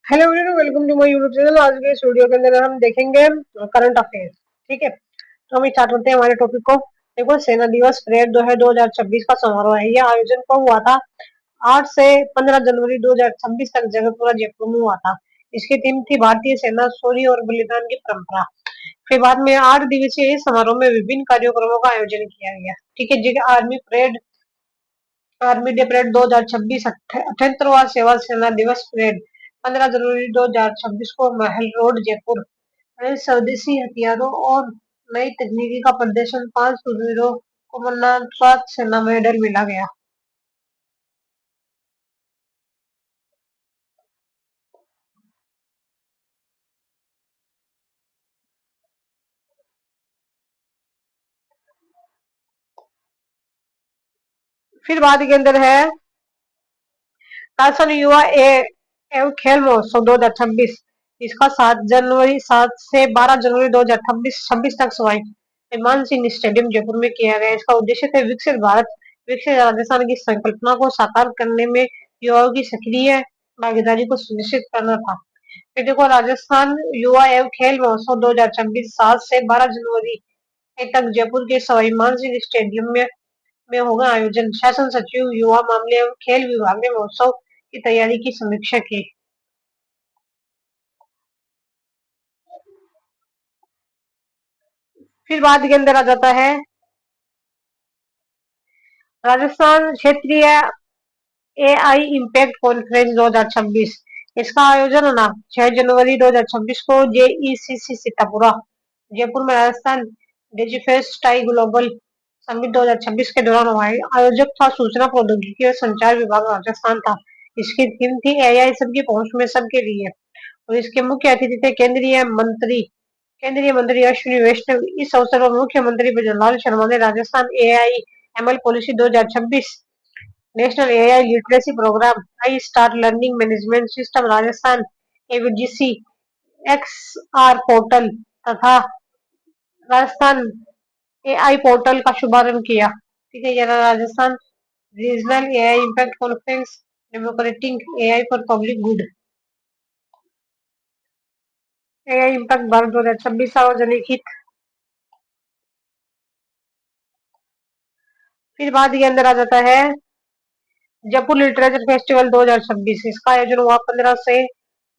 Hello everyone, welcome to my YouTube channel. आज के इस वीडियो के अंदर हम देखेंगे करंट अफेयर्स। ठीक है, तो हम स्टार्ट करते हैं हमारे टॉपिक को। देखो, सेना दिवस परेड जो है 2026 का समारोह है। यह आयोजन कब हुआ था? 8 से 15 जनवरी 2026 तक जगतपुरा जयपुर में हुआ था। इसकी थीम थी भारतीय सेना शौर्य और बलिदान की परंपरा। फिर बाद में 8 दिवसीय इस समारोह में विभिन्न कार्यक्रमों का आयोजन किया गया। ठीक है जी। आर्मी डे परेड 2026, 78वां सेवा सेना दिवस परेड 15 जनवरी 2026 को महल रोड जयपुर में स्वदेशी हथियारों और नई तकनीकी का प्रदर्शन 5 शूरवीरों को मरणोपरांत सेना मेडल मिला गया। फिर बाद के अंदर है राजस्थान युवा एवं खेल महोत्सव 2026। इसका 7 से 12 जनवरी 2026 तक सवाई मान सिंह स्टेडियम जयपुर में किया गया। इसका उद्देश्य थे विकसित भारत, विकसित राजस्थान की संकल्पना को साकार करने में युवाओं की सक्रिय भागीदारी को सुनिश्चित करना था। फिर देखो, राजस्थान युवा एवं खेल महोत्सव 2026 7 से 12 जनवरी तक जयपुर के सवाई मान सिंह स्टेडियम में होगा आयोजन। शासन सचिव युवा मामले एवं खेल विभाग ने महोत्सव की तैयारी की समीक्षा की। फिर बाद के अंदर आ जाता है राजस्थान क्षेत्रीय एआई इम्पैक्ट कॉन्फ्रेंस 2026। इसका आयोजन होना 6 जनवरी 2026 को जेईसीसी सीतापुरा जयपुर में राजस्थान डिजिफेस्ट ग्लोबल समिट 2026 के दौरान हुआ है। आयोजक था सूचना प्रौद्योगिकी और संचार विभाग राजस्थान था। इसकी थीम थी एआई सबकी पहुंच में सबके लिए, और इसके मुख्य अतिथि थे केंद्रीय मंत्री अश्विनी वैष्णव। इस अवसर पर मुख्यमंत्री भजनलाल शर्मा ने Rajasthan AI ML policy 2026, national AI literacy programme, I star learning management system Rajasthan, AVGC XR portal तथा राजस्थान एआई पोर्टल का शुभारंभ किया। ठीक है, यह Rajasthan regional AI impact conference democratic AI for public good, AI impact Bharat 2026 सार्वजनिक हित। फिर बाद के अंदर आ जाता है जयपुर लिटरेचर फेस्टिवल 2026। इसका आयोजन हुआ 15 से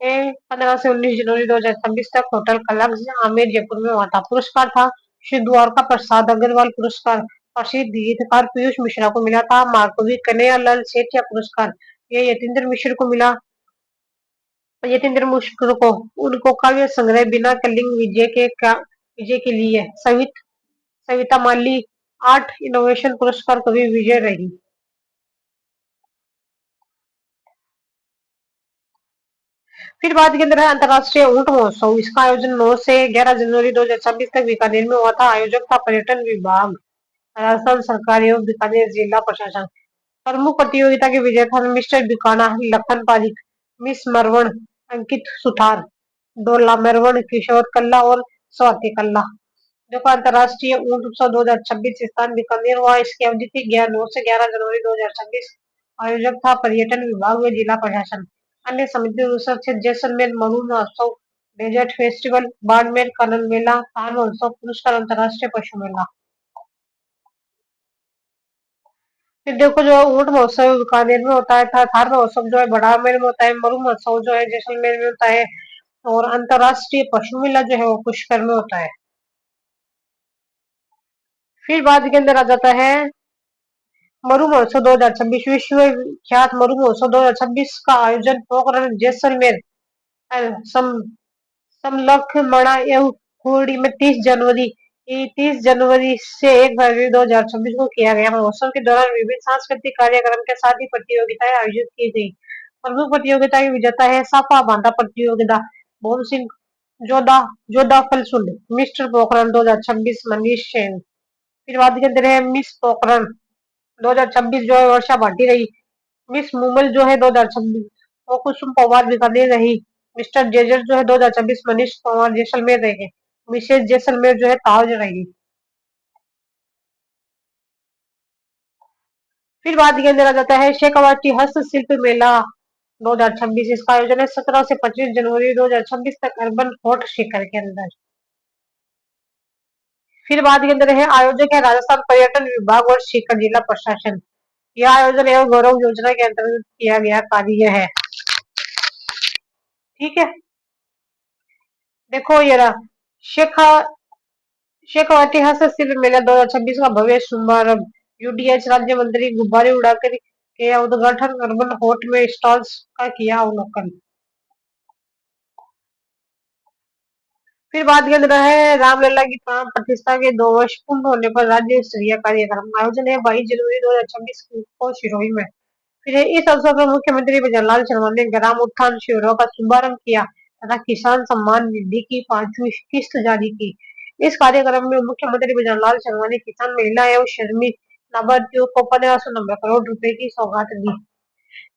19 जनवरी 2026 तक होटल कलक्स आमेर जयपुर में हुआ था। पुरस्कार था श्री द्वारका प्रसाद अग्रवाल पुरस्कार प्रसिद्ध गीतकार पीयूष मिश्रा को मिला था। महाकवि कन्हैया लाल सेठिया पुरस्कार ये यतीन्द्र मिश्र को उनको काव्य संग्रह बिना कलिंग विजय के लिए सविता माली आर्ट इनोवेशन पुरस्कार कवि विजय रही। फिर बात के अंदर है अंतर्राष्ट्रीय ऊंट महोत्सव। इसका आयोजन 9 से 11 जनवरी 2026 तक बीकानेर में हुआ था। आयोजक था पर्यटन विभाग राजस्थान सरकार एवं बीकानेर जिला प्रशासन। प्रमुख प्रतियोगिता के विजेता मिस्टर बीकाना लखन पारिक, मिस मरवण अंकित सुथार, डोला मरवण किशोर कल्ला और स्वाति कल्ला। देखो, अंतर्राष्ट्रीय ऊंट उत्सव 2026 स्थान बीकानेर हुआ। इसकी अवधि थी 9 से 11 जनवरी 2026। आयोजक था पर्यटन विभाग व जिला प्रशासन। अन्य समिति क्षेत्र जैसलमेर मरु महोत्सव, डेजर्ट फेस्टिवल बाड़मेर, कानन मेला, थार महोत्सव, पुरस्कार अंतर्राष्ट्रीय पशु मेला। फिर देखो, जो ऊंट महोत्सव बीकानेर में होता है, थार महोत्सव जो है बाड़मेर में होता है, मरु महोत्सव जो है जैसलमेर में होता है, और अंतर्राष्ट्रीय पशु मेला जो है वो पुष्कर में होता है। फिर बाद के अंदर आ जाता है मरु महोत्सव 2026। विश्व विख्यात मरु महोत्सव 2026 का आयोजन पोखरण जैसलमेर सम समलखमणा एवं कुर्डी में 30 जनवरी से 1 फरवरी 2026 को किया गया। महोत्सव के दौरान विभिन्न सांस्कृतिक कार्यक्रम के साथ ही प्रतियोगिताएं आयोजित की गई। प्रमुख प्रतियोगिता के विजेता है साफा बांधा प्रतियोगिता भोम सिंह जोधा जोधा फलसुंड, मिस्टर पोखरण 2026 मनीष सेन। फिर बाद के अंदर है मिस पोखरण 2026 जो है वर्षा भाटी रही। मिस मुमल जो है 2026 वो कुसुम पवार बीकानेर रही। मिस्टर जेजर जो है 2026 मनीष पवार जैसलमेर रहे। मिसेज जैसलमेर जो है ताज रही। फिर बाद के अंदर आ जाता है शेखावाटी हस्तशिल्प मेला 2026 इसका आयोजन है 17 से 25 जनवरी 2026 तक अर्बन फोर्ट शिखर के अंदर। फिर बात के अंदर है आयोजक है राजस्थान पर्यटन विभाग और सीकर जिला प्रशासन। यह आयोजन एवं गौरव योजना के अंतर्गत किया गया कार्य है। ठीक है, देखो ये रहा शेखा शेखा ऐतिहासिक शिल्प मेला 2026 का भव्य शुभारंभ। यूडीएच राज्य मंत्री गुब्बारे उड़ाकर के उद्घाटन, अर्बन होट में स्टॉल्स का किया अवलोकन। फिर बात के अंदर है रामलला की प्राण प्रतिष्ठा के 2 वर्ष पूर्ण होने पर राज्य स्तरीय कार्यक्रम आयोजन है 22 जनवरी 2026 को सिरोही में। फिर इस अवसर पर मुख्यमंत्री जवाहरलाल शर्मा ने ग्राम उत्थान शिविरों का शुभारंभ किया तथा किसान सम्मान निधि की 5वीं किस्त जारी की। इस कार्यक्रम में मुख्यमंत्री जवाहरलाल शर्मा ने किसान, महिला एवं श्रमिक लाभार्थियों को 1590 करोड़ रुपए की सौगात दी।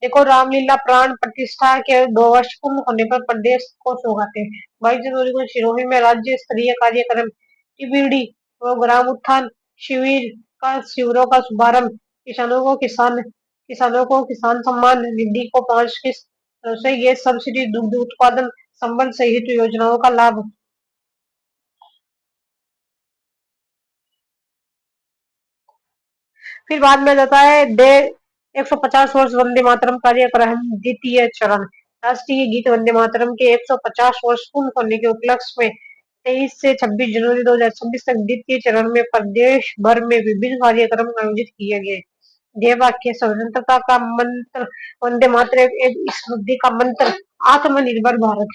देखो रामलीला प्राण प्रतिष्ठा के 2 वर्ष पूर्ण होने पर प्रदेश को सौगातें। 22 जनवरी को सिरोही में राज्य स्तरीय कार्यक्रम टीबीडी व ग्राम उत्थान शिविरों का शुभारंभ। किसानों को किसान सम्मान निधि को 5 किस्त, रसोई गैस सब्सिडी, दुग्ध उत्पादन संबंध सहित योजनाओं का लाभ। फिर बाद में जाता है 150 वर्ष वंदे मातरम कार्यक्रम द्वितीय चरण। राष्ट्रीय गीत वंदे मातरम के 150 वर्ष पूर्ण होने के उपलक्ष्य में 23 से 26 जनवरी 2026 तक द्वितीय चरण में प्रदेश भर में विभिन्न कार्यक्रम आयोजित किए गए। ध्येय वाक्य स्वतंत्रता का मंत्र, वंदे मातरम एवं स्मृति का मंत्र, आत्मनिर्भर भारत।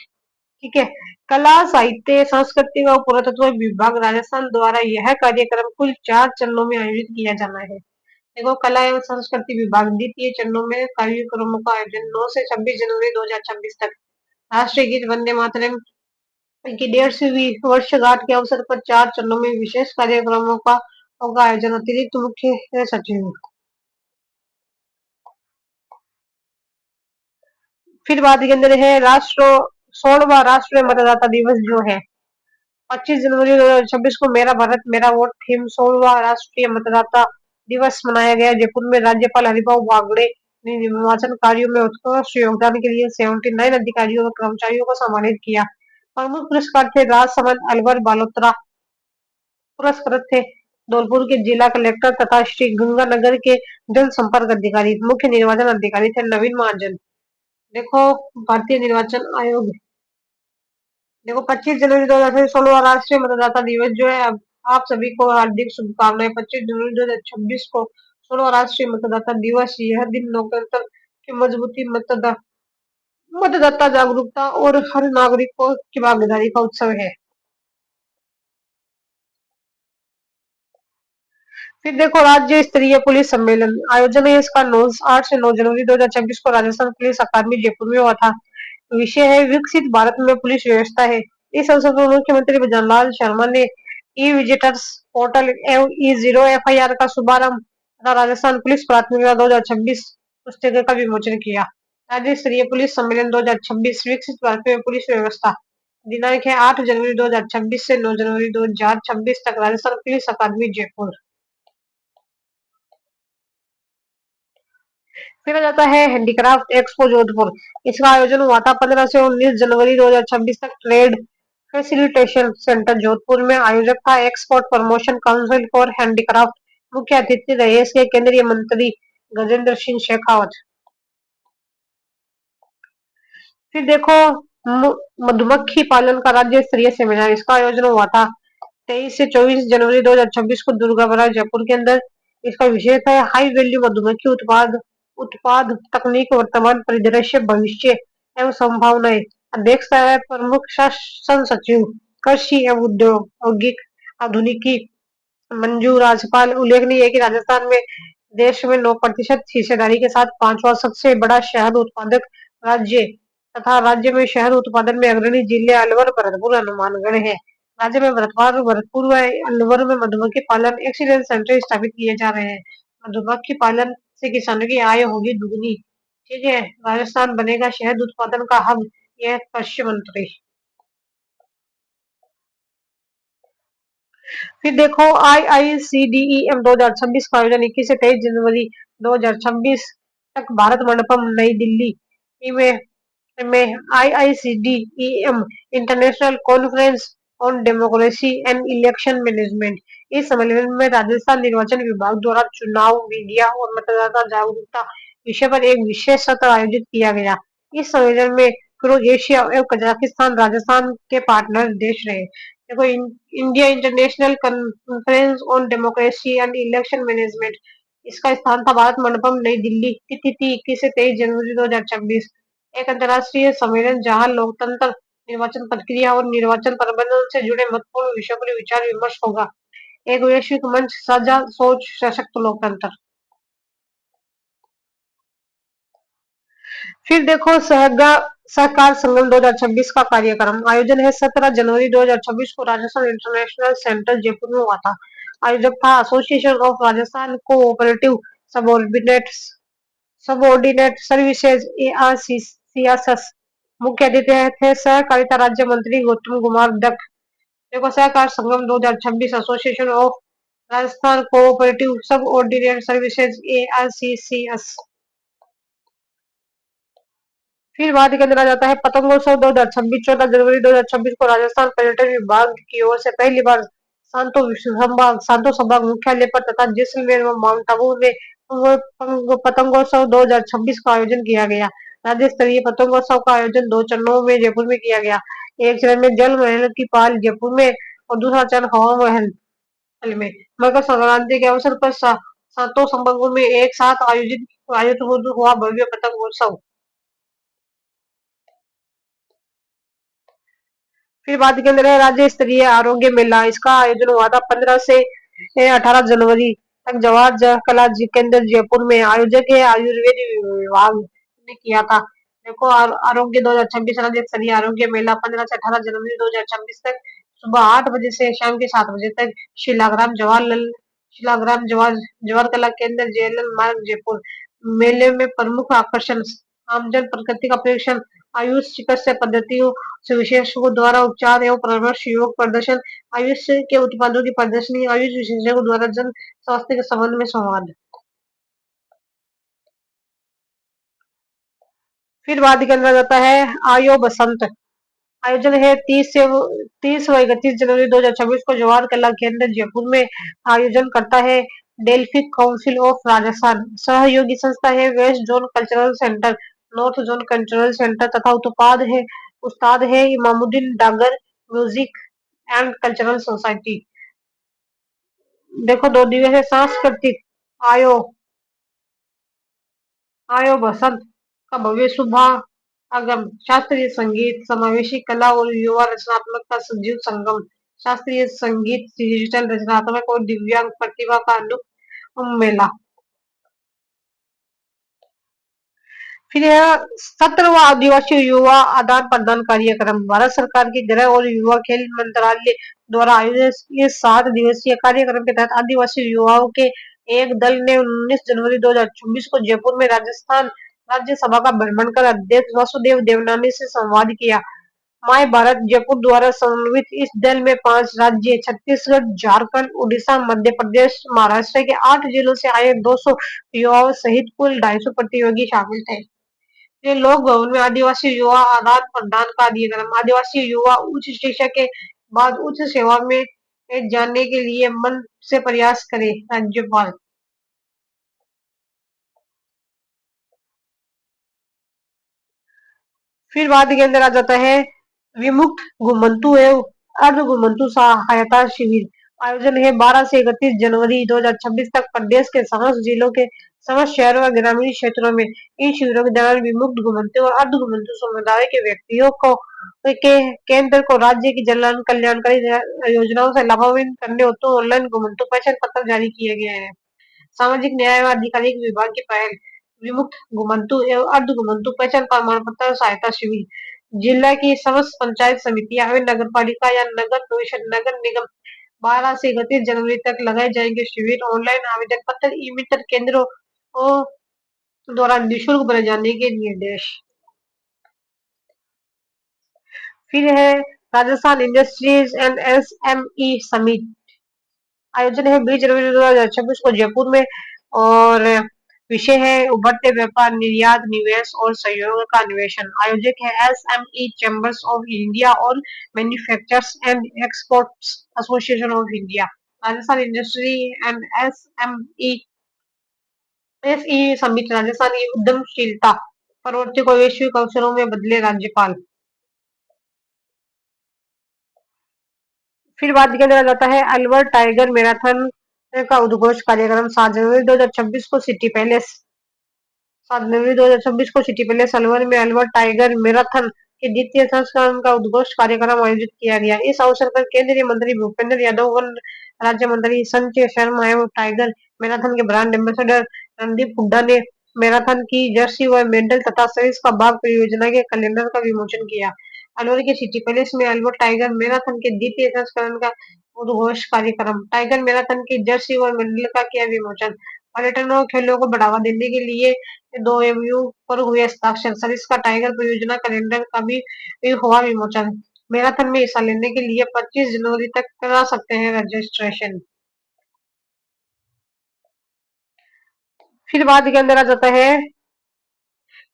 ठीक है, कला साहित्य संस्कृति व पुरातत्व विभाग राजस्थान द्वारा यह कार्यक्रम कुल 4 चरणों में आयोजित किया जाना है। देखो कला एवं संस्कृति विभाग द्वितीय चरणों में कार्यक्रमों का आयोजन 9 से 26 जनवरी 2026 तक। राष्ट्रीय गीत वंदे मातरम की 150वीं वर्षगांठ के अवसर पर 4 चरणों में विशेष कार्यक्रमों का होगा आयोजन। अतिरिक्त मुख्य सचिव। फिर बात के अंदर है 16वां राष्ट्रीय मतदाता दिवस जो है 25 जनवरी 2026 को मेरा भारत मेरा वोट थीम 16वां राष्ट्रीय मतदाता दिवस मनाया गया। जयपुर में राज्यपाल हरिभाऊ बागड़े ने निर्वाचन कार्यों में उत्कृष्ट योगदान के लिए 79 अधिकारियों और कर्मचारियों को सम्मानित किया। प्रमुख पुरस्कार थे राजसमंद अलवर बालोतरा पुरस्कृत थे। धौलपुर के जिला कलेक्टर तथा श्री गंगानगर के जनसंपर्क अधिकारी। मुख्य निर्वाचन अधिकारी थे नवीन महाजन। देखो भारतीय निर्वाचन आयोग। देखो 25 जनवरी 2016 राष्ट्रीय मतदाता दिवस जो है आप सभी को हार्दिक शुभकामनाएं। 25 जनवरी 2026 को 16 राष्ट्रीय मतदाता दिवस। यह दिन लोकतंत्र की मजबूती, मतदाता जागरूकता और हर नागरिक को की भागीदारी का उत्सव है। फिर देखो राज्य स्तरीय पुलिस सम्मेलन आयोजन है इसका 8 से 9 जनवरी 2026 को राजस्थान पुलिस अकादमी जयपुर में हुआ था। विषय है विकसित भारत में पुलिस व्यवस्था है। इस अवसर पर मुख्यमंत्री भजनलाल शर्मा ने ई विजिटर्स पोर्टल एवं E0 FIR का शुभारंभ तथा राजस्थान पुलिस प्राथमिकता 2026 पुस्तिका का विमोचन किया। राज्य स्तरीय पुलिस सम्मेलन 2026 विकसित भारत में पुलिस व्यवस्था दिनांक है 8 जनवरी 2026 से 9 जनवरी 2026 तक राजस्थान पुलिस अकादमी जयपुर। फिर आ जाता है हैंडीक्राफ्ट एक्सपो जोधपुर। इसका आयोजन हुआ था 15 से 19 जनवरी 2026 तक ट्रेड फैसिलिटेशन सेंटर जोधपुर में। आयोजक था export promotion council for handicraft. मुख्य अतिथि रहे इसके केंद्रीय मंत्री गजेंद्र सिंह शेखावत। फिर देखो मधुमक्खी पालन का राज्य स्तरीय सेमिनार। इसका आयोजन हुआ था 23 से 24 जनवरी 2026 को दुर्गापुरा जयपुर के अंदर। इसका विषय था हाई वैल्यू मधुमक्खी उत्पाद तकनीक, वर्तमान परिदृश्य, भविष्य एवं संभावनाएं। अध्यक्षता है प्रमुख शासन सचिव कृषि एवं उद्योग औद्योगिक आधुनिकी मंजू राजपाल। उल्लेखनीय है कि राजस्थान में देश में 9% हिस्सेदारी के साथ 5वां सबसे बड़ा शहद उत्पादक राज्य तथा राज्य में शहद उत्पादन में अग्रणी जिले अलवर, भरतपुर, हनुमानगढ़ है। राज्य में भरतपुर व अलवर में मधुमक्खी पालन एक्सीलेंस सेंटर स्थापित किए जा रहे हैं। मधुमक्खी पालन से किसानों की आय होगी दुगनी। ठीक है, राजस्थान बनेगा शहद उत्पादन का हब। यह कृषि मंत्री। फिर देखो IICDEM 2026 का आयोजन 21 से 23 जनवरी 2026 तक भारत मंडपम नई दिल्ली में में IICD-EM international conference on democracy and election management. इस सम्मेलन में राजस्थान निर्वाचन विभाग द्वारा चुनाव, मीडिया और मतदाता जागरूकता विषय पर एक विशेष सत्र आयोजित किया गया। इस सम्मेलन में क्रोएशिया एवं कजाकिस्तान राजस्थान के पार्टनर देश रहे। देखो, India international conference on democracy and election management, इसका स्थान था भारत मंडपम, नई दिल्ली। तिथि थी 21 से 23 जनवरी 2026। एक अंतर्राष्ट्रीय सम्मेलन जहां लोकतंत्र, निर्वाचन प्रक्रिया और निर्वाचन प्रबंधन से जुड़े महत्वपूर्ण विषयों पर विचार विमर्श होगा। एक वैश्विक मंच, साझा सोच, सशक्त लोकतंत्र। फिर देखो, सहकार संगम 2026 का कार्यक्रम आयोजन है 17 जनवरी 2026 को राजस्थान इंटरनेशनल सेंटर जयपुर में हुआ था। आयोजक था association of Rajasthan cooperative subordinate subordinate services, ARCCSS। मुख्य अतिथि थे सहकारिता राज्य मंत्री गौतम कुमार डक। देखो, सहकार संगम 2026 association of Rajasthan cooperative subordinate services, ARCCS। फिर बात करना जाता है पतंगोत्सव 2026। 14 जनवरी 2026 को राजस्थान पर्यटन विभाग की ओर से पहली बार सांतो संभाग मुख्यालय पर तथा जैसलमेर व माउंट आबू में पतंगोत्सव 2026 का आयोजन किया गया। राज्य स्तरीय पतंगोत्सव का आयोजन 2 चरणों में जयपुर में किया गया। एक चरण में जल महल की पाल जयपुर में और दूसरा चरण हवा महल में। मकर संक्रांति के अवसर पर सातों संभागों में एक साथ आयोजित हुआ भव्य पतंगोत्सव। फिर बात के अंदर है राज्य स्तरीय आरोग्य मेला। इसका आयोजन हुआ था 15 से 18 जनवरी तक जवाहर कला केंद्र जयपुर में। आयोजक है आयुर्वेद विभाग ने किया था। देखो, आरोग्य 2026 राज्य स्तरीय आरोग्य मेला 15 से 18 जनवरी 2026 तक सुबह 8 बजे से शाम के 7 बजे तक शिलाग्राम जवाहर कला केंद्र, जेएलएन मार्ग, जयपुर। मेले में प्रमुख आकर्षण आमजन प्रकृति का परीक्षण, आयुष चिकित्सा पद्धतियों से विशेषज्ञों द्वारा उपचार एवं परामर्श, योग प्रदर्शन, आयुष के उत्पादों की प्रदर्शनी, आयुष विशेषज्ञों द्वारा जन स्वास्थ्य के संबंध में संवाद। फिर बात करना जाता है आयो बसंत। आयोजन है 30 व 31 जनवरी 2026 को जवाहर कला केंद्र जयपुर में। आयोजन करता है डेल्फिक काउंसिल ऑफ राजस्थान। सहयोगी संस्था है west zone cultural centre, north zone cultural centre तथा उस्ताद है Imamuddin Dagar music and cultural society. देखो, 2 दिवसीय सांस्कृतिक आयो आयो बसंत का भव्य शुभागम, शास्त्रीय संगीत, समावेशी कला और युवा रचनात्मकता सजीव संगम, शास्त्रीय संगीत, डिजिटल रचनात्मक और दिव्यांग प्रतिभा का अनुपम मेला। फिर यह 17वां आदिवासी युवा आदान प्रदान कार्यक्रम भारत सरकार के गृह और युवा खेल मंत्रालय द्वारा आयोजित इस 7 दिवसीय कार्यक्रम के तहत आदिवासी युवाओं के एक दल ने 19 जनवरी 2024 को जयपुर में राजस्थान राज्यसभा का भ्रमण कर अध्यक्ष वासुदेव देवनानी से संवाद किया। माय भारत जयपुर द्वारा समन्वित इस दल में 5 राज्य छत्तीसगढ़, झारखंड, उड़ीसा, मध्य प्रदेश, महाराष्ट्र के 8 जिलों से आए 200 युवाओं सहित कुल 250 प्रतियोगी शामिल थे। ये लोक भवन में आदिवासी युवा आदान प्रदान कार्यक्रम, आदिवासी युवा उच्च शिक्षा के बाद उच्च सेवा में जाने के लिए मन से प्रयास करें, राज्यपाल। फिर बाद के अंदर आ जाता है विमुक्त घुमंतु एवं अर्ध घुमंतु सहायता शिविर। आयोजन है 12 से 31 जनवरी 2026 तक प्रदेश के समस्त जिलों के समस्त शहरों व ग्रामीण क्षेत्रों में। इन शिविरों के दौरान विमुक्त घुमंतु और अर्ध घुमंतु समुदाय के व्यक्तियों को के केंद्र को राज्य की जन कल्याणकारी योजनाओं से लाभान्वित करने हेतु ऑनलाइन घुमंतु पहचान पत्र जारी किए गए हैं। सामाजिक न्याय एवं अधिकारिक विभाग की पहल, विमुक्त घुमंतु एवं अर्ध घुमंतु पहचान प्रमाण पत्र सहायता शिविर। जिला की समस्त पंचायत समितियां एवं नगर पालिका या नगर परिषद, नगर निगम 12 से 31 जनवरी तक लगाए जाएंगे शिविर। ऑनलाइन आवेदन पत्र ई मित्र केंद्रों द्वारा निःशुल्क भरे जाने के निर्देश। फिर है Rajasthan industries and SME summit. आयोजन है 20 जनवरी 2026 को जयपुर में। और विषय है उभरते व्यापार, निर्यात, निवेश और सहयोग का अन्वेषण। आयोजक है एसएमई चैम्बर्स ऑफ इंडिया और manufacturers and exports association of India. Rajasthan industry and SE summit Rajasthan की उद्यमशीलता प्रवृत्ति को वैश्विक अवसरों में बदले राज्यपाल। फिर बात किया जाता है अलवर टाइगर मैराथन का उद्घोष कार्यक्रम 7 जनवरी 2026 को सिटी पैलेस 7 जनवरी 2026 को सिटी पैलेस अलवर में अलवर टाइगर मैराथन के द्वितीय संस्करण का उद्घोष कार्यक्रम आयोजित किया गया। इस अवसर पर केंद्रीय मंत्री भूपेंद्र यादव, वन राज्य मंत्री संजय शर्मा एवं टाइगर मैराथन के ब्रांड एम्बेसडर रणदीप हुड्डा ने मैराथन की जर्सी व मेडल तथा सरिस का बाग परियोजना के कैलेंडर का विमोचन किया। अलवर के सिटी पैलेस में अलवर टाइगर मैराथन के द्वितीय संस्करण का उद्घोष कार्यक्रम, टाइगर मैराथन की जर्सी व मेडल का किया विमोचन। पर्यटन और खेलों को बढ़ावा देने के लिए 2 MOU पर हुए हस्ताक्षर, सरिस का टाइगर परियोजना कैलेंडर का भी हुआ विमोचन। मैराथन में हिस्सा लेने के लिए 25 जनवरी तक करा सकते हैं रजिस्ट्रेशन। फिर बाद के अंदर आ जाता है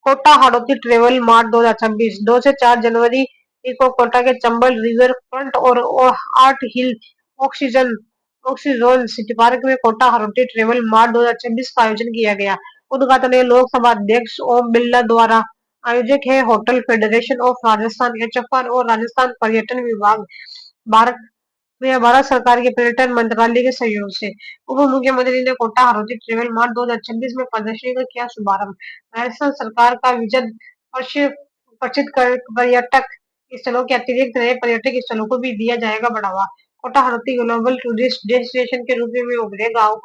कोटा हाड़ौती ट्रेवल मार्ट 2026। 2 से 4 जनवरी को कोटा के चंबल रिवर फ्रंट और आर्ट हिल ऑक्सीजन ऑक्सीजोन सिटी पार्क में कोटा हाड़ौती ट्रेवल मार्ट 2026 का आयोजन किया गया। उद्घाटन लोकसभा अध्यक्ष ओम बिरला द्वारा। आयोजक है hotel federation of Rajasthan HFR और राजस्थान पर्यटन विभाग भारत में भारत सरकार के पर्यटन मंत्रालय के सहयोग से। उप मुख्यमंत्री ने कोटा हाड़ौती ट्रेवल मार्ट 2026 में प्रदर्शनी का किया शुभारंभ। राजस्थान सरकार का विजन प्रसिद्ध पर्यटक स्थलों के अतिरिक्त नए पर्यटक स्थलों को भी दिया जाएगा बढ़ावा। Kota Hadoti global tourist destination के रूप में उभरेगा, उप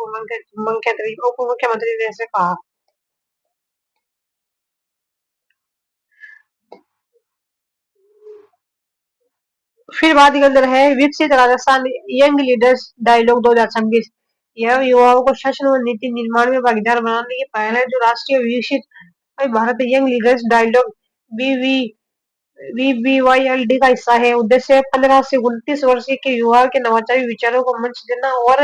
मुख्यमंत्री ने ऐसे कहा। फिर बात के अंदर है विकसित राजस्थान यंग लीडर्स डायलॉग 2026। यह युवाओं को शासन व नीति निर्माण में भागीदार बनाने की पहल है जो राष्ट्रीय विकसित भारत यंग लीडर्स डायलॉग बीवी VBYLD का हिस्सा है। उद्देश्य 15 से 29 वर्ष के युवाओं के नवाचारी विचारों को मंच देना और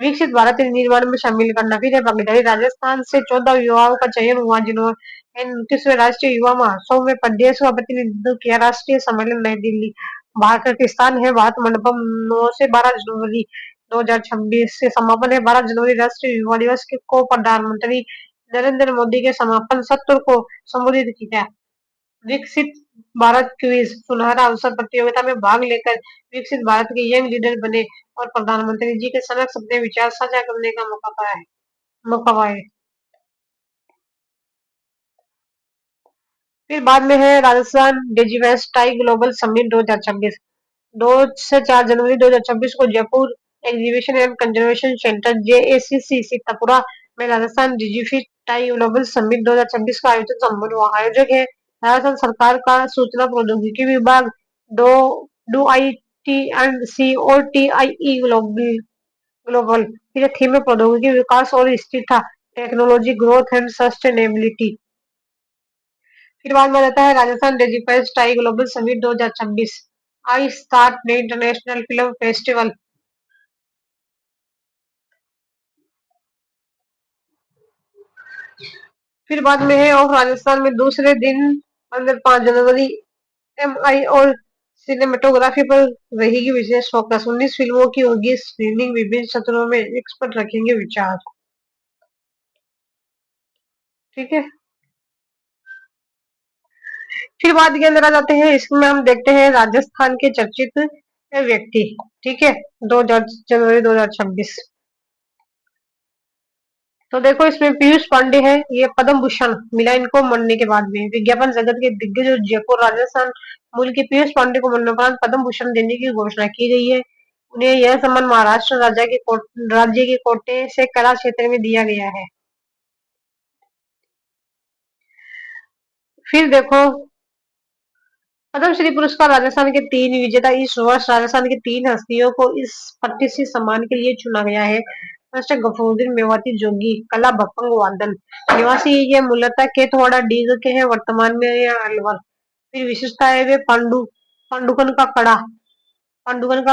विकसित भारत निर्माण में शामिल करना। फिर है भागीदारी, राजस्थान से 14 युवाओं का चयन हुआ जिन्होंने 29वें राष्ट्रीय युवा महोत्सव में प्रदेश का प्रतिनिधित्व किया। राष्ट्रीय सम्मेलन नई दिल्ली, पाकिस्तान है भारत मंडपम 9 से 12 जनवरी 2026 से समापन है। 12 जनवरी राष्ट्रीय युवा दिवस को प्रधानमंत्री नरेंद्र मोदी के समापन सत्र को संबोधित किया। विकसित भारत क्विज, सुनहरा अवसर प्रतियोगिता में भाग लेकर विकसित भारत के यंग लीडर बने और प्रधानमंत्री जी के समक्ष अपने विचार साझा करने का मौका पाए। फिर बाद में है राजस्थान डिजिवेस्ट टाई ग्लोबल समिट 2026। 2 से 4 जनवरी 2026 को Jaipur exhibition and conservation centre JACC Sitapura में राजस्थान डिजिफिट टाई ग्लोबल समिट 2026 का आयोजन संपन्न हुआ। आयोजक है राजस्थान सरकार का सूचना प्रौद्योगिकी विभाग, डो DoIT and COTIE global. फिर थीम में प्रौद्योगिकी विकास और स्थिरता, टेक्नोलॉजी ग्रोथ एंड सस्टेनेबिलिटी। फिर बाद में रहता है Rajasthan digital tie global summit 2026, I start ने इंटरनेशनल फिल्म फेस्टिवल। फिर बाद में है और राजस्थान में दूसरे दिन अंदर 5 जनवरी MI और सिनेमेटोग्राफी पर रहेगी विशेष फोकस। 19 फिल्मों की होगी स्क्रीनिंग, विभिन्न सत्रों में एक्सपर्ट रखेंगे विचार। ठीक है। फिर बात के अंदर आ जाते हैं, इसमें हम देखते हैं राजस्थान के चर्चित व्यक्ति। ठीक है, 2 जनवरी 2026। तो देखो इसमें पीयूष पांडे है, ये पद्म भूषण मिला इनको मरने के बाद में। विज्ञापन जगत के दिग्गज और जयपुर राजस्थान मूल के पीयूष पांडे को मरणोपरांत पद्म भूषण देने की घोषणा की गई है। उन्हें यह सम्मान महाराष्ट्र राज्य के कोटे से कला क्षेत्र में दिया गया है। फिर देखो पद्मश्री पुरस्कार राजस्थान के 3 विजेता। इस वर्ष राजस्थान की 3 हस्तियों को इस प्रतिष्ठित सम्मान के लिए चुना गया है। फर्स्ट गफूरुद्दीन मेवाती जोगी, कला भपंग वादन निवासी, ये मूलतः केतवाड़ा डीग के हैं, वर्तमान में ये अलवर। फिर विशेषता है वे पांडुकन का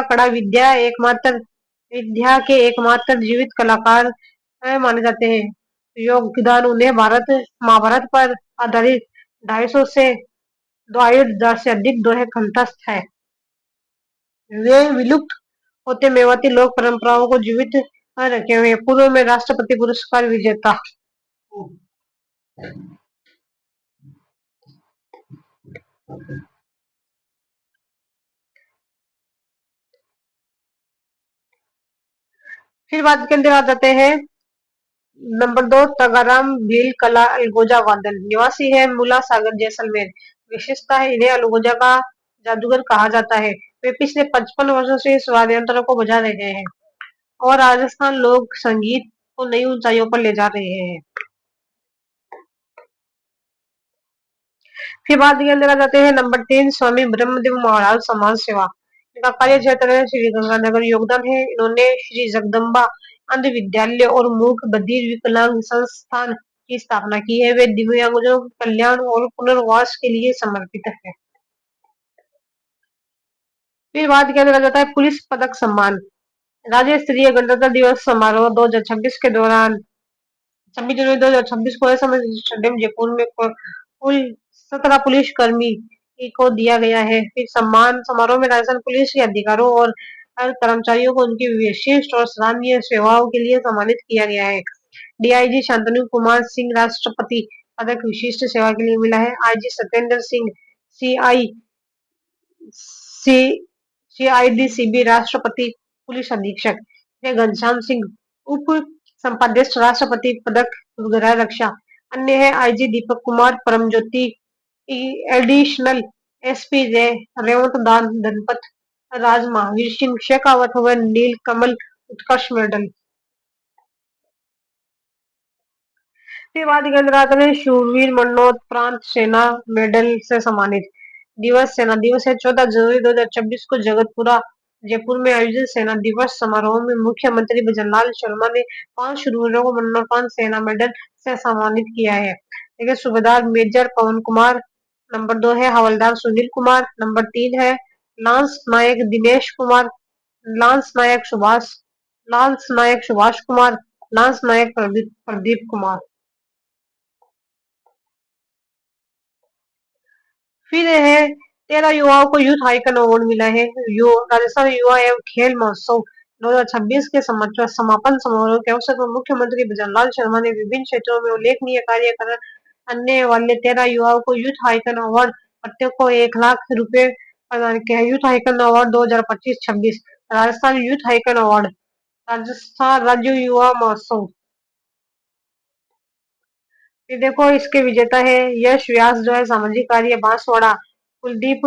कड़ा विद्या के एकमात्र जीवित कलाकार माने जाते हैं। योगदान उन्हें भारत महाभारत पर आधारित 250 से 2,500 से अधिक दोहे कंठस्थ है। वे विलुप्त होते मेवाती लोक परंपराओं को जीवित रखे हुए पूर्व में राष्ट्रपति पुरस्कार विजेता। फिर बात के अंदर आ जाते हैं नंबर 2 तगाराम भील कला अलगोजा वादन निवासी है मूला सागर जैसलमेर। विशेषता है इन्हें अलगोजा का जादूगर कहा जाता है। वे पिछले 55 वर्षों से इस वाद्य यंत्र को बजा रहे हैं और राजस्थान लोक संगीत को नई ऊंचाइयों पर ले जा रहे हैं। फिर बात के अंदर आ जाते हैं नंबर 3 स्वामी ब्रह्मदेव महाराज समाज सेवा। इनका कार्य क्षेत्र है श्री गंगानगर। योगदान है इन्होंने श्री जगदम्बा अंध विद्यालय और मूक बधिर विकलांग संस्थान की स्थापना की है। वे दिव्यांगजनों के कल्याण और पुनर्वास के लिए समर्पित है। फिर बात के अंदर आ जाता है पुलिस पदक सम्मान। राज्य स्तरीय गणतंत्र दिवस समारोह 2026 के दौरान 26 जनवरी 2026 को स्टेडियम जयपुर में कुल 17 पुलिस कर्मी को दिया गया है। फिर सम्मान समारोह में राजस्थान पुलिस के अधिकारियों और कर्मचारियों को उनकी विशिष्ट और सराहनीय सेवाओं के लिए सम्मानित किया गया है। डीआईजी शांतनु कुमार सिंह राष्ट्रपति पदक विशिष्ट सेवा के लिए मिला है। आईजी सत्येंद्र सिंह सीआई सी सीआईडीसीबी राष्ट्रपति पुलिस अधीक्षक घनश्याम सिंह उप संपाध्यक्ष राष्ट्रपति पदक गृह रक्षा। अन्य है IG Deepak Kumar परमज्योति additional SP Revanth दान धनपत राज महावीर सिंह शेखावत व नील कमल उत्कर्ष मेडल। फिर बाद के अंदर आते हैं शूरवीर मरणोत्तर प्रांत सेना मेडल से सम्मानित। दिवस सेना दिवस है 14 जनवरी 2026 को जगतपुरा जयपुर में आयोजित सेना दिवस समारोह में मुख्यमंत्री भजनलाल शर्मा ने 5 शूरवीरों को मरणोत्तर सेना मेडल से सम्मानित किया है। देखिए सूबेदार मेजर पवन कुमार, नंबर 2 है हवलदार सुनील कुमार, नंबर 3 है लांस नायक दिनेश कुमार, लांस नायक सुभाष लांस नायक सुभाष कुमार, लांस नायक प्रदीप कुमार। फिर है 13 युवाओं को यूथ आइकन अवार्ड मिला है। राजस्थान युवा एवं खेल महोत्सव 2026 के समापन समारोह के अवसर पर मुख्यमंत्री भजनलाल शर्मा ने विभिन्न क्षेत्रों में उल्लेखनीय कार्य करने वाले 13 युवाओं को यूथ आइकन अवार्ड प्रत्येक को 1 लाख रुपए प्रदान किया। Youth icon award 2025-26 Rajasthan youth icon award Rajasthan राज्य युवा महोत्सव। ये देखो इसके विजेता है यश व्यास जो है सामाजिक कार्य बांसवाड़ा, कुलदीप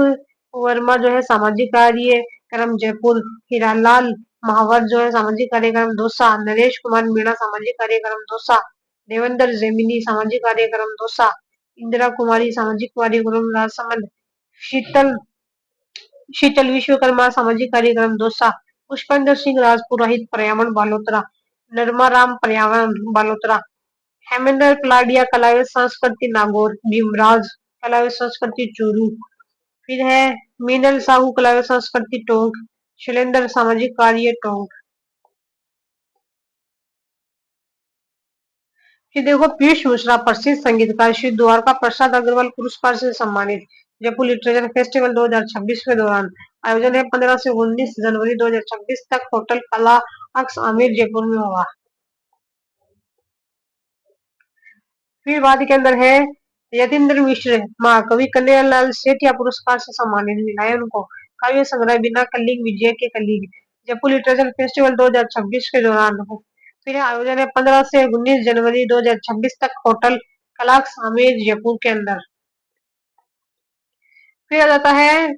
वर्मा जो है सामाजिक कार्य क्रम जयपुर, हीरालाल महावर जो है सामाजिक कार्यक्रम दौसा, नरेश कुमार मीणा सामाजिक कार्यक्रम दौसा, देवेंद्र जेमिनी सामाजिक कार्यक्रम दौसा, इंदिरा कुमारी सामाजिक कार्यक्रम राजसमंद, शीतल शीतल विश्वकर्मा सामाजिक कार्यक्रम दौसा, पुष्पेंद्र सिंह राजपुरोहित पर्यावरण बालोतरा, नरमा राम पर्यावरण बालोतरा, हेमेंद्र पलाडिया कलाविद संस्कृति नागौर, भीमराज कलाविद संस्कृति चूरू। फिर है मीनल साहू कलाविद संस्कृति टोंक, शैलेंद्र सामाजिक कार्य टोंक। फिर देखो पीयूष मिश्रा प्रसिद्ध संगीतकार श्री द्वारका प्रसाद अग्रवाल पुरस्कार से सम्मानित। जयपुर लिटरेचर फेस्टिवल 2026 के दौरान आयोजन है 15 से 19 जनवरी 2026 तक होटल कला अक्स आमिर जयपुर में होगा। फिर बाद के अंदर है यतीन्द्र मिश्र महाकवि कन्हैयालाल सेठिया पुरस्कार से सम्मानित मिला है उनको। काव्य संग्रह बिना कलीग विजय के कलीग जयपुर लिटरेचर फेस्टिवल 2026 के दौरान हो। फिर आयोजन है 15 से 19 जनवरी 2026 तक होटल कलाक्स आमेर जयपुर के अंदर। फिर आ जाता है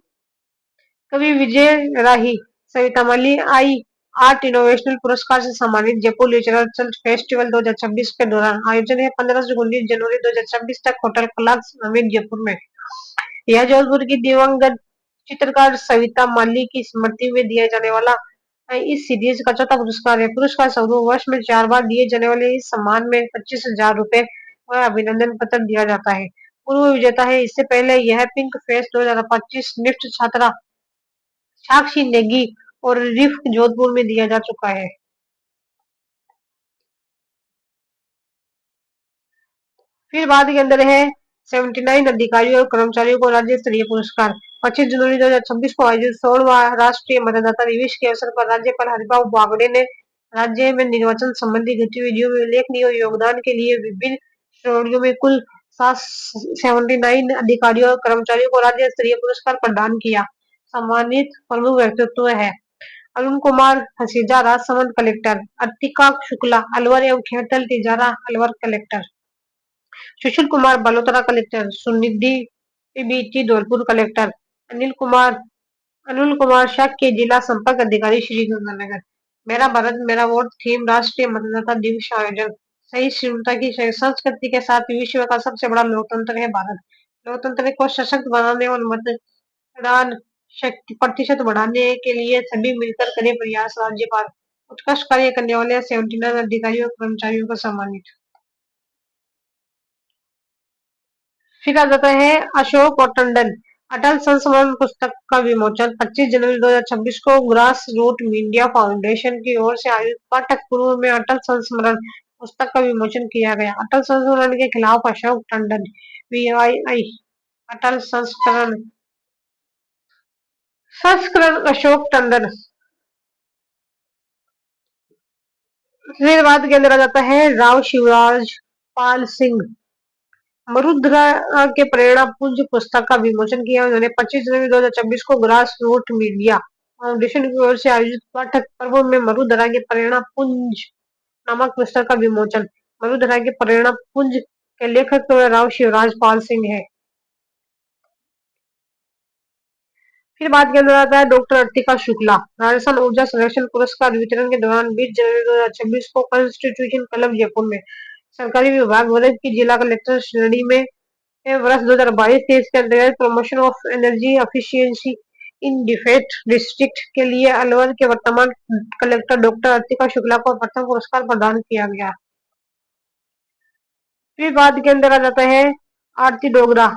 कवि विजय राही सविता मल्ली आई आर्ट इनोवेशनल पुरस्कार से सम्मानित। जयपुर लिटरेचर फेस्टिवल 2026 के दौरान आयोजन है 15 से 19 जनवरी 2026 तक होटल कलाक्स आमेर जयपुर में। यह जोधपुर की दिवंगत चित्रकार सविता माली की स्मृति में दिया जाने वाला इस सीरीज का चौथा पुरस्कार है। पुरस्कार स्वरूप वर्ष में 4 बार दिए जाने वाले इस सम्मान में 25,000 रुपए व अभिनंदन पत्र दिया जाता है। पूर्व विजेता है। इससे पहले यह पिंक फेस्ट 2025 निफ्ट छात्रा साक्षी नेगी और रिफ जोधपुर में दिया जा चुका है। फिर बाद के अंदर है 79 अधिकारियों और कर्मचारियों को राज्य स्तरीय पुरस्कार। 25 जनवरी 2026 को आयोजित 16वां राष्ट्रीय मतदाता दिवस के अवसर पर राज्यपाल हरिभाऊ बागड़े ने राज्य में निर्वाचन संबंधी गतिविधियों में उल्लेखनीय योगदान के लिए विभिन्न श्रेणियों में कुल 79 अधिकारियों और कर्मचारियों को राज्य स्तरीय पुरस्कार प्रदान किया। सम्मानित प्रमुख व्यक्तित्व है अरुण कुमार हसीजा राजसमंद कलेक्टर, अर्तिका शुक्ला अलवर एवं Khetal Tijara Alwar collector, Sushil Kumar Balotra collector, Sunidhi BT Dholpur collector, Anil Kumar Anil Kumar Shakya जिला संपर्क अधिकारी श्री गंगानगर। मेरा भारत मेरा वोट थीम राष्ट्रीय मतदाता दिवस आयोजन। सही श्रीमता की संस्कृति के साथ विश्व का सबसे बड़ा लोकतंत्र है भारत। लोकतंत्र को सशक्त बनाने और मतदान शक्ति प्रतिशत बढ़ाने के लिए सभी मिलकर करें प्रयास। राज्यपाल उत्कृष्ट कार्य करने वाले 79 अधिकारियों और कर्मचारियों को सम्मानित। फिर आ जाता है अशोक और टंडन। अटल संस्मरण पुस्तक का विमोचन 25 जनवरी 2026 को ग्रास रूट मीडिया फाउंडेशन की ओर से आयोजित पाठक पूर्व में अटल संस्मरण पुस्तक का विमोचन किया गया। अटल संस्मरण के खिलाफ अशोक टंडन VII अटल संस्करण अशोक टंडन। फिर बाद के अंदर आ जाता है राव शिवराज पाल सिंह। मरुद्रा के प्रेरणा पुंज पुस्तक का विमोचन किया। उन्होंने 25 जनवरी 2026 को ग्रास रूट मीडिया फाउंडेशन की ओर से आयोजित पाठक पर्व में मरुधरा के प्रेरणा पुंज नामक पुस्तक का विमोचन। मरुधरा के प्रेरणा पुंज के लेखक राव शिवराज पाल सिंह है। फिर बात के अंदर आता है डॉक्टर अर्तिका शुक्ला। राजस्थान ऊर्जा संरक्षण पुरस्कार वितरण के दौरान 20 जनवरी 2026 को कॉन्स्टिट्यूशन क्लब जयपुर में सरकारी विभाग वर्ग की जिला कलेक्टर श्रेणी में वर्ष 2022-23 के अंतर्गत promotion of energy efficiency in defect district के लिए अलवर के वर्तमान कलेक्टर डॉक्टर अर्तिका शुक्ला को प्रथम पुरस्कार प्रदान किया गया। फिर बाद के अंदर आ जाता है आरती डोगरा।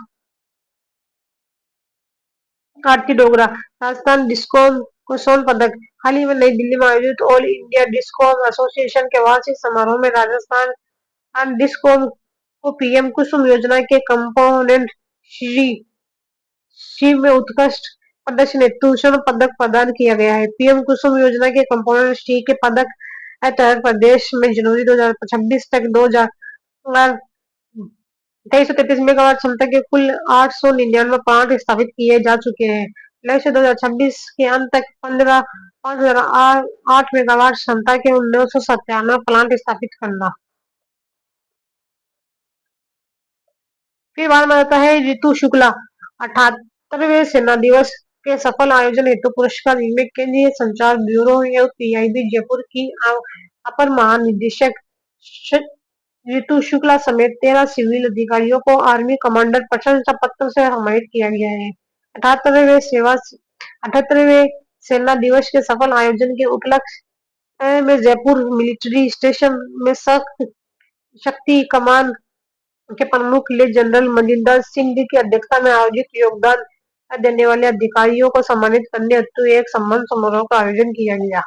आरती डोगरा राजस्थान डिस्कॉम को स्वर्ण पदक। हाल ही में नई दिल्ली में आयोजित ऑल इंडिया डिस्कॉम एसोसिएशन के वार्षिक समारोह में राजस्थान डिस्कॉम को पीएम कुसुम योजना के कंपोनेंट श्री सी में उत्कृष्ट प्रदर्शन हेतु स्वर्ण पदक प्रदान किया गया है। पीएम कुसुम योजना के कंपोनेंट सी के पदक तहत प्रदेश में जनवरी 2026 तक 2333 मेगावाट क्षमता के कुल 899 प्लांट स्थापित किए जा चुके हैं। लक्ष्य 2026 के अंत तक 5008 मेगावाट क्षमता के 997 प्लांट स्थापित करना। फिर बाद में आता है ऋतु शुक्ला। 78वें सेना दिवस के सफल आयोजन हेतु पुरस्कार में केंद्रीय संचार ब्यूरो एवं PIB जयपुर की अपर महानिदेशक ऋतु शुक्ला समेत 13 सिविल अधिकारियों को आर्मी कमांडर प्रशंसा पत्र से सम्मानित किया गया है। 78वें सेना दिवस के सफल आयोजन के उपलक्ष्य में जयपुर मिलिट्री स्टेशन में शक्ति कमान के प्रमुख ले जनरल मनिंदर सिंह की अध्यक्षता में आयोजित योगदान देने वाले अधिकारियों को सम्मानित करने हेतु एक सम्मान समारोह का आयोजन किया गया।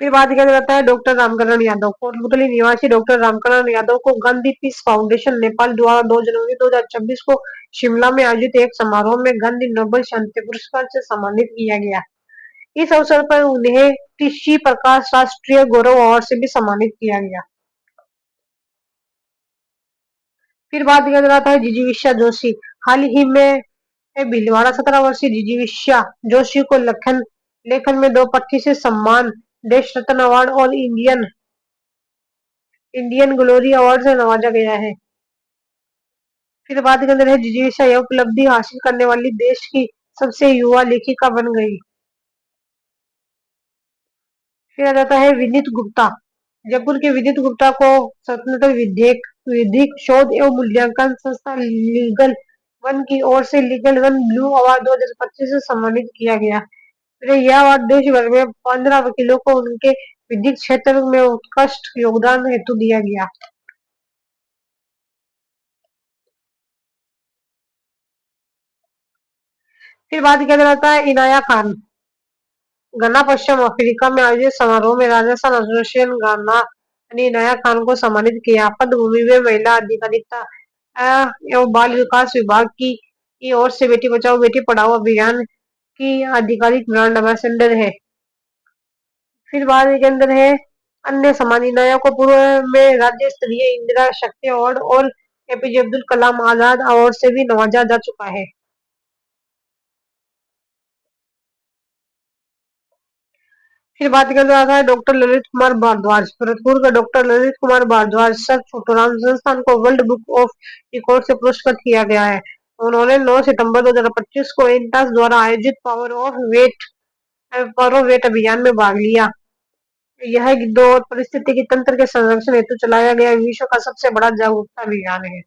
फिर बात किया जाता है डॉक्टर रामकरण यादव। कोटपुतली निवासी डॉक्टर रामकरण यादव को गांधी पीस फाउंडेशन नेपाल द्वारा 2 जनवरी 2026 को शिमला में आयोजित एक समारोह में गांधी नोबेल शांति पुरस्कार से सम्मानित किया गया। इस अवसर पर उन्हें टीसी प्रकाश राष्ट्रीय गौरव अवार्ड से भी सम्मानित किया गया। फिर बात किया जाता है जिजीविषा जोशी। हाल ही में भीलवाड़ा 17 वर्षीय जिजीविषा जोशी को लेखन में 2 प्रतिष्ठित सम्मान देश रत्न अवार्ड और इंडियन ग्लोरी अवार्ड से नवाजा गया है। फिर बात के अंदर है जिजीविषा यह उपलब्धि हासिल करने वाली देश की सबसे युवा लेखिका बन गई। फिर आ जाता है विनीत गुप्ता। जयपुर के विनीत गुप्ता को स्वतंत्र विधिक शोध एवं मूल्यांकन संस्था लीगल वन की ओर से लीगल वन ब्लू अवार्ड 2025 से सम्मानित किया गया। यह अवार्ड देश भर में 15 वकीलों को उनके विधिक क्षेत्र में उत्कृष्ट योगदान हेतु दिया गया। फिर बात किया जाता है इनाया खान। घना पश्चिम अफ्रीका में आयोजित समारोह में राजस्थान एसोसिएशन घना अनीनाया खान को सम्मानित किया। पद्मभूमि में महिला अधिकारिता एवं बाल विकास विभाग की ओर से बेटी बचाओ बेटी पढ़ाओ अभियान की आधिकारिक ब्रांड एम्बेसडर है। फिर बाद के अंदर है अन्य सम्मान। अनीनाया को पूर्व में राज्य स्तरीय इंदिरा शक्ति अवार्ड और एपीजे अब्दुल कलाम आजाद अवार्ड से भी नवाजा जा चुका है। फिर बात कर रहा था डॉक्टर ललित कुमार भारद्वाज। भरतपुर का डॉक्टर ललित कुमार भारद्वाज सर छोटूराम संस्थान को वर्ल्ड बुक ऑफ रिकॉर्ड से पुरस्कृत किया गया है। उन्होंने 9 सितंबर 2025 को इंटास द्वारा आयोजित पावर ऑफ वेट अभियान में भाग लिया। यह गिद्धों और पारिस्थितिकी तंत्र के संरक्षण हेतु चलाया गया विश्व का सबसे बड़ा जागरूकता अभियान है।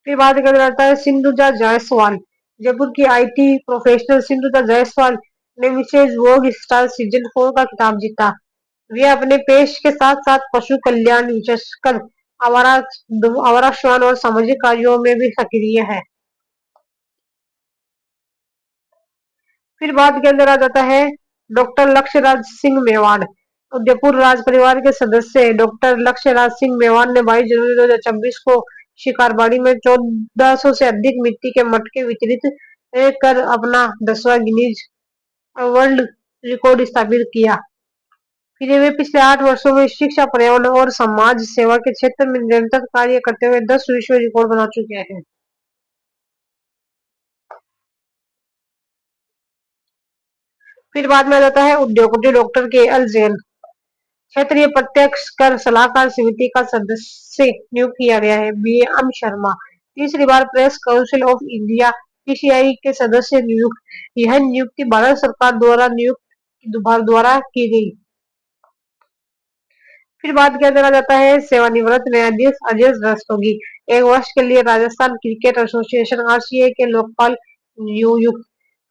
फिर बात कर जाता है सिंधुजा जायसवाल। जयपुर की आईटी प्रोफेशनल सिंधुजा जायसवाल ने मिसेज वोग स्टार सीजन 4 का खिताब जीता। वे अपने पेश के साथ साथ पशु कल्याण विशेषकर आवारा आवारा श्वान और सामाजिक कार्यों में भी सक्रिय है। फिर बात के अंदर आ जाता है डॉक्टर लक्ष्यराज सिंह मेवाड़। उदयपुर राज परिवार के सदस्य डॉक्टर लक्ष्यराज सिंह मेवाड़ ने 22 जनवरी 2026 को शिकारबाड़ी में 1400 से अधिक मिट्टी के मटके वितरित कर अपना 10वां गिनीज वर्ल्ड रिकॉर्ड स्थापित किया। फिर वे पिछले 8 वर्षों में शिक्षा पर्यावरण और समाज सेवा के क्षेत्र में निरंतर कार्य करते हुए 10 विश्व रिकॉर्ड बना चुके हैं। फिर बाद में आ जाता है उद्योगपति डॉक्टर के एल जैन। क्षेत्रीय प्रत्यक्ष कर सलाहकार समिति का सदस्य नियुक्त किया गया है। बी एम शर्मा तीसरी बार press council of India PCI के सदस्य नियुक्त। यह नियुक्ति भारत सरकार द्वारा की गई। फिर बात के अंदर आ जाता है सेवानिवृत्त न्यायाधीश अजय रस्तोगी 1 वर्ष के लिए राजस्थान क्रिकेट एसोसिएशन आरसीए के लोकपाल नियुक्त।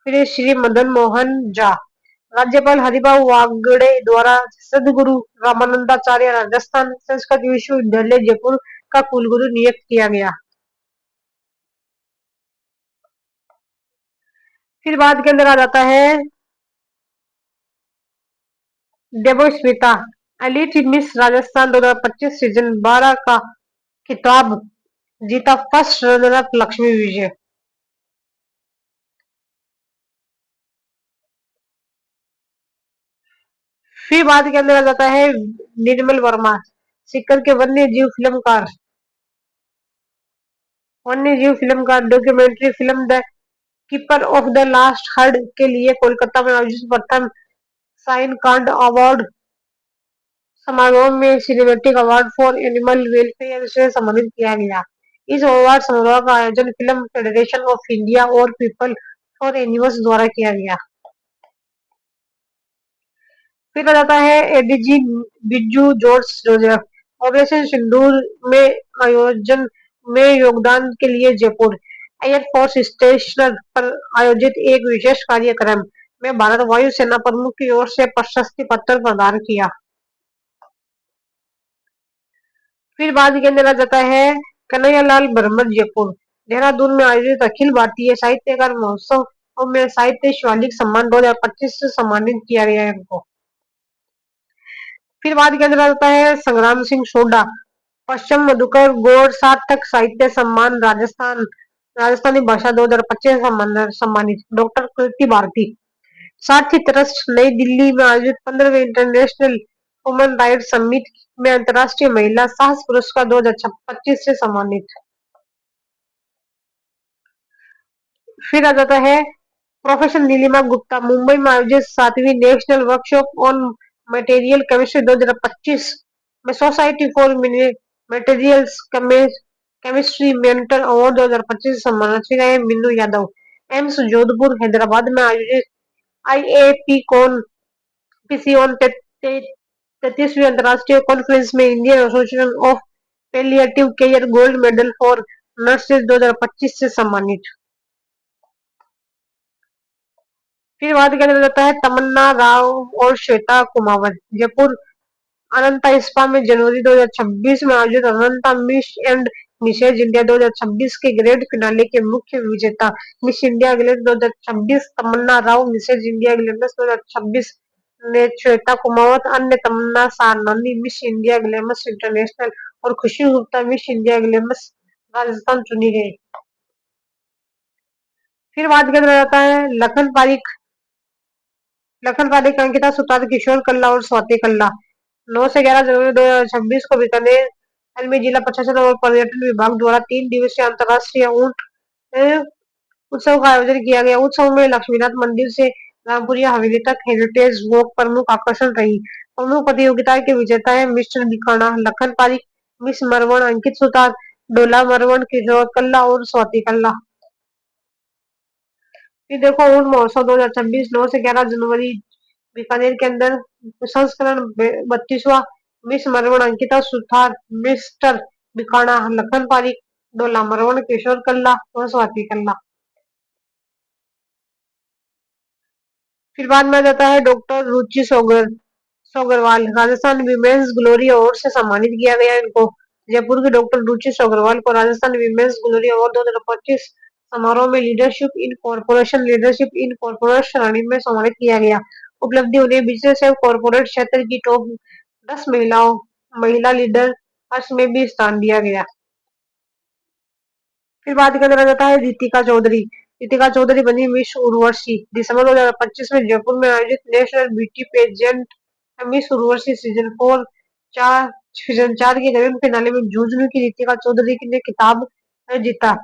फिर श्री मदन मोहन झा राज्यपाल हरिभाऊ वागड़े द्वारा सदगुरु रामानंदाचार्य राजस्थान संस्कृत विश्वविद्यालय जयपुर का कुलगुरु नियुक्त किया गया। फिर बाद के अंदर आ जाता है Devsmita elite miss Rajasthan 2025 season 12 का खिताब जीता first runner up Lakshmi Vijay. फिर बाद के अंदर आ जाता है निर्मल वर्मा सिक्कर के वन्य जीव फिल्मकार documentary film the keeper of the last heard के लिए कोलकाता में आयोजित प्रथम साइन कार्ड अवार्ड समारोह में cinematic award for animal welfare से सम्मानित किया गया। इस अवार्ड समारोह का आयोजन फिल्म फेडरेशन ऑफ इंडिया और पीपल फॉर एनिमल्स द्वारा किया गया। फिर आ जाता है एडीजी बिज्जू जॉर्ज जोसेफ ऑपरेशन सिंदूर में आयोजन में योगदान के लिए जयपुर एयरफोर्स स्टेशन पर आयोजित एक विशेष कार्यक्रम में भारत वायु सेना प्रमुख की ओर से प्रशस्ति पत्र प्रदान किया। फिर बाद के अंदर आ जाता है कन्हैयालाल भरमर जयपुर देहरादून में आयोजित अखिल भारतीय साहित्यकार महोत्सव में साहित्य शिवालिक सम्मान 2025 से सम्मानित किया गया है उनको। फिर बाद के अंदर आ जाता है संग्राम सिंह सोडा पश्चिम मधुकर गौड़ सार्थक साहित्य सम्मान राजस्थानी भाषा 2025 सम्मानित डॉक्टर कृति भारती सारथी ट्रस्ट नई दिल्ली में आयोजित 15वें इंटरनेशनल ह्यूमन राइट्स समिट में अंतर्राष्ट्रीय महिला साहस पुरस्कार 2025 से सम्मानित। फिर आ जाता है प्रोफेसर नीलिमा गुप्ता मुंबई में आयोजित 7वीं national workshop on material chemistry 2025 में society for materials chemistry mentor award 2025 सम्मानित गए। मीनू यादव एम्स जोधपुर हैदराबाद में आयोजित आईएपी कॉन पीसीओन 33वीं अंतर्राष्ट्रीय कॉन्फ्रेंस में Indian association of palliative care gold medal for nurses 2025 से सम्मानित। फिर बात किया जाता है तमन्ना राव और श्वेता कुमावत जयपुर अनंता स्पा में जनवरी 2026 में आयोजित अनंता मिस एंड मिसेज इंडिया 2026 के ग्रैंड फिनाले के मुख्य विजेता मिस इंडिया इंग्लैंड 2026 तमन्ना राव मिसेज इंडिया इंग्लैंड 2026 ने श्वेता कुमावत, अन्य तमन्ना सारनानी मिस इंडिया ग्लैमर्स इंटरनेशनल और खुशी Gupta miss India glamorous Rajasthan चुनी गई। फिर बात किया जाता है लखन पारिक, अंकिता सुतार, किशोर कल्ला और स्वाति कल्ला। 9 से 11 जनवरी 2026 को बीकानेर में जिला प्रशासन और पर्यटन विभाग द्वारा 3 दिवसीय अंतर्राष्ट्रीय ऊंट उत्सव का आयोजन किया गया। उत्सव में लक्ष्मीनाथ मंदिर से रामपुरिया हवेली तक हेरिटेज वॉक प्रमुख आकर्षण रही। प्रमुख प्रतियोगिता के विजेता है मिस्टर बिकाना, लखन पारिक, मिस मरवण अंकित सुतार, डोला मरवण किशोर कल्ला और स्वाति कल्ला। फिर देखो ऊंट महोत्सव 2026 9 से 11 जनवरी बीकानेर के अंदर संस्करण 32वां। मिस मरवण अंकिता सुथार, मिस्टर बिकाना लखन पारिक, डोला मरवण किशोर कल्ला और स्वाति कल्ला। फिर बाद में आ जाता है doctor Ruchi Sogarwal, Rajasthan women's glory award से सम्मानित किया गया इनको। जयपुर की डॉक्टर रुचि सोगरवाल को राजस्थान विमेंस ग्लोरी अवार्ड 2025 समारोह में लीडरशिप इन कॉर्पोरेट श्रेणी में सम्मानित किया गया। उपलब्धि उन्हें बिजनेस एवं कॉर्पोरेट क्षेत्र की टॉप 10 महिला लीडर में भी स्थान दिया गया। फिर बात किया जाता है रितिका चौधरी। रितिका चौधरी बनी मिस उर्वशी। दिसंबर 2025 में जयपुर में आयोजित national beauty pageant miss Urvashi season 4 के ग्रैंड फिनाले में झुंझुनू की रितिका चौधरी ने खिताब जीता।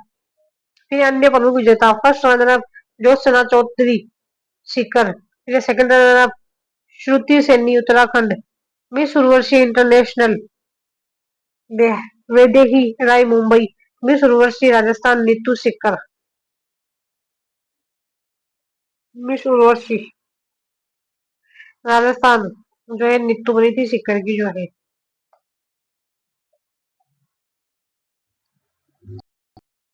फिर अन्य प्रमुख विजेता first runner up Jyotsna Chaudhary Sikar. फिर second runner up Shruti Saini Uttarakhand. Miss Urvashi international Vaidehi Rai Mumbai. Miss Urvashi Rajasthan Neetu Sikar. Miss Urvashi Rajasthan जो है नीतू बनी थी सीकर की जो है।